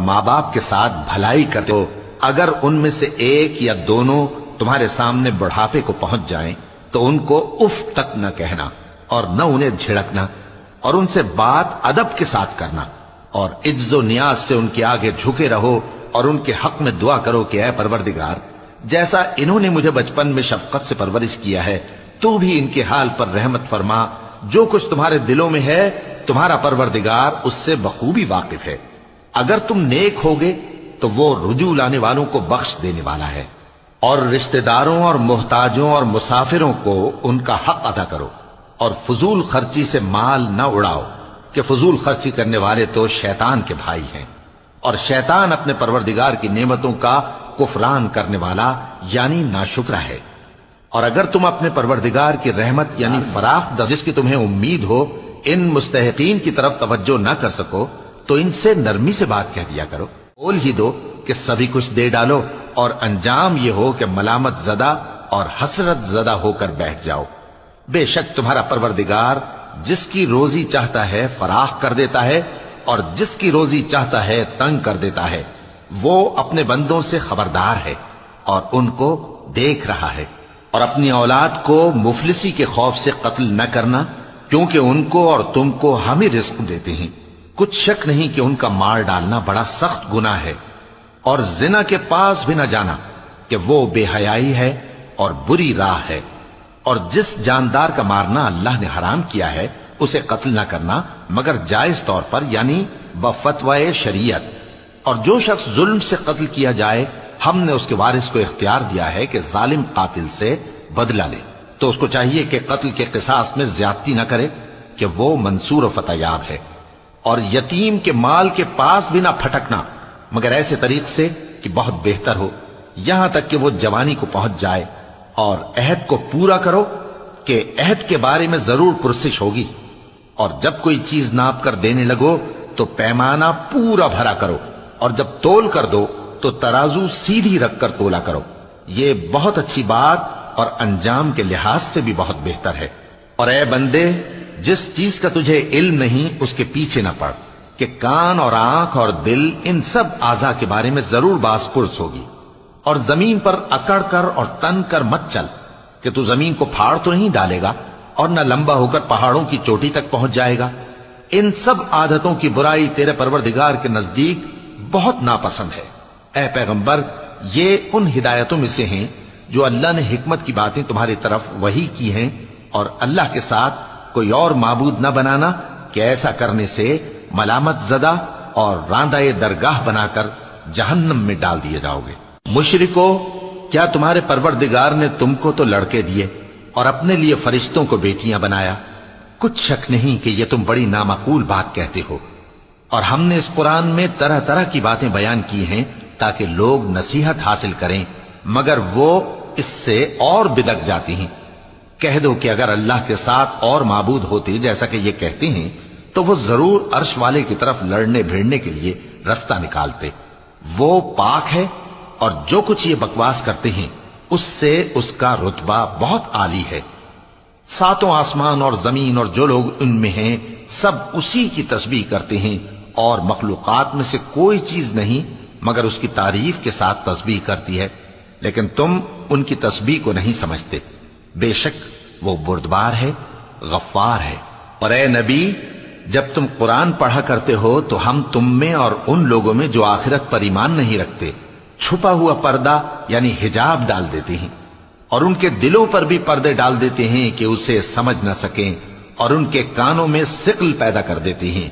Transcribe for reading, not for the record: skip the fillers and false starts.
ماں باپ کے ساتھ بھلائی کرتے ہو، اگر ان میں سے ایک یا دونوں تمہارے سامنے بڑھاپے کو پہنچ جائیں تو ان کو اف تک نہ کہنا اور نہ انہیں جھڑکنا، اور ان سے بات ادب کے ساتھ کرنا، اور عجز و نیاز سے ان کے آگے جھکے رہو اور ان کے حق میں دعا کرو کہ اے پروردگار، جیسا انہوں نے مجھے بچپن میں شفقت سے پرورش کیا ہے تو بھی ان کے حال پر رحمت فرما، جو کچھ تمہارے دلوں میں ہے تمہارا پروردگار اس سے بخوبی واقف ہے، اگر تم نیک ہوگے تو وہ رجوع لانے والوں کو بخش دینے والا ہے، اور رشتہ داروں اور محتاجوں اور مسافروں کو ان کا حق ادا کرو، اور فضول خرچی سے مال نہ اڑاؤ کہ فضول خرچی کرنے والے تو شیطان کے بھائی ہیں، اور شیطان اپنے پروردگار کی نعمتوں کا کفران کرنے والا یعنی ناشکرا ہے۔ اور اگر تم اپنے پروردگار کی رحمت یعنی فراخ دست جس کی تمہیں امید ہو ان مستحقین کی طرف توجہ نہ کر سکو تو ان سے نرمی سے بات کہہ دیا کرو، بول ہی دو کہ سبھی کچھ دے ڈالو، اور انجام یہ ہو کہ ملامت زدہ اور حسرت زدہ ہو کر بیٹھ جاؤ۔ بے شک تمہارا پروردگار جس کی روزی چاہتا ہے فراخ کر دیتا ہے اور جس کی روزی چاہتا ہے تنگ کر دیتا ہے، وہ اپنے بندوں سے خبردار ہے اور ان کو دیکھ رہا ہے۔ اور اپنی اولاد کو مفلسی کے خوف سے قتل نہ کرنا، کیونکہ ان کو اور تم کو ہم ہی رزق دیتے ہیں، کچھ شک نہیں کہ ان کا مار ڈالنا بڑا سخت گناہ ہے، اور زنا کے پاس بھی نہ جانا کہ وہ بے حیائی ہے اور بری راہ ہے، اور جس جاندار کا مارنا اللہ نے حرام کیا ہے اسے قتل نہ کرنا مگر جائز طور پر یعنی بفتوائے شریعت، اور جو شخص ظلم سے قتل کیا جائے ہم نے اس کے وارث کو اختیار دیا ہے کہ ظالم قاتل سے بدلہ لے، تو اس کو چاہیے کہ قتل کے قصاص میں زیادتی نہ کرے کہ وہ منصور و فتح یاب ہے، اور یتیم کے مال کے پاس بھی نہ پھٹکنا مگر ایسے طریق سے کہ بہت بہتر ہو، یہاں تک کہ وہ جوانی کو پہنچ جائے، اور عہد کو پورا کرو کہ عہد کے بارے میں ضرور پرسش ہوگی، اور جب کوئی چیز ناپ کر دینے لگو تو پیمانہ پورا بھرا کرو، اور جب تول کر دو تو ترازو سیدھی رکھ کر تولا کرو، یہ بہت اچھی بات اور انجام کے لحاظ سے بھی بہت بہتر ہے۔ اور اے بندے، جس چیز کا تجھے علم نہیں اس کے پیچھے نہ پڑ کہ کان اور آنکھ اور دل ان سب اعضاء کے بارے میں ضرور باز پرس ہوگی، اور زمین پر اکڑ کر اور تن کر مت چل کہ تو زمین کو پھاڑ تو نہیں ڈالے گا اور نہ لمبا ہو کر پہاڑوں کی چوٹی تک پہنچ جائے گا، ان سب عادتوں کی برائی تیرے پروردگار کے نزدیک بہت ناپسند ہے۔ اے پیغمبر، یہ ان ہدایتوں میں سے ہیں جو اللہ نے حکمت کی باتیں تمہاری طرف وحی کی ہیں، اور اللہ کے ساتھ کوئی اور معبود نہ بنانا کہ ایسا کرنے سے ملامت زدہ اور راندہ درگاہ بنا کر جہنم میں ڈال دیے جاؤ گے۔ مشرکو، کیا تمہارے پروردگار نے تم کو تو لڑکے دیے اور اپنے لیے فرشتوں کو بیٹیاں بنایا؟ کچھ شک نہیں کہ یہ تم بڑی نامعقول بات کہتے ہو، اور ہم نے اس قرآن میں طرح طرح کی باتیں بیان کی ہیں تاکہ لوگ نصیحت حاصل کریں، مگر وہ اس سے اور بدک جاتی ہیں۔ کہہ دو کہ اگر اللہ کے ساتھ اور معبود ہوتے جیسا کہ یہ کہتے ہیں تو وہ ضرور عرش والے کی طرف لڑنے بھیڑنے کے لیے رستہ نکالتے، وہ پاک ہے، اور جو کچھ یہ بکواس کرتے ہیں اس سے اس کا رتبہ بہت عالی ہے۔ ساتوں آسمان اور زمین اور جو لوگ ان میں ہیں سب اسی کی تسبیح کرتے ہیں، اور مخلوقات میں سے کوئی چیز نہیں مگر اس کی تعریف کے ساتھ تسبیح کرتی ہے، لیکن تم ان کی تسبیح کو نہیں سمجھتے، بے شک وہ بردبار ہے، غفار ہے۔ اور اے نبی، جب تم قرآن پڑھا کرتے ہو تو ہم تم میں اور ان لوگوں میں جو آخرت پر ایمان نہیں رکھتے چھپا ہوا پردہ یعنی حجاب ڈال دیتے ہیں، اور ان کے دلوں پر بھی پردے ڈال دیتے ہیں کہ اسے سمجھ نہ سکیں، اور ان کے کانوں میں ثقل پیدا کر دیتے ہیں۔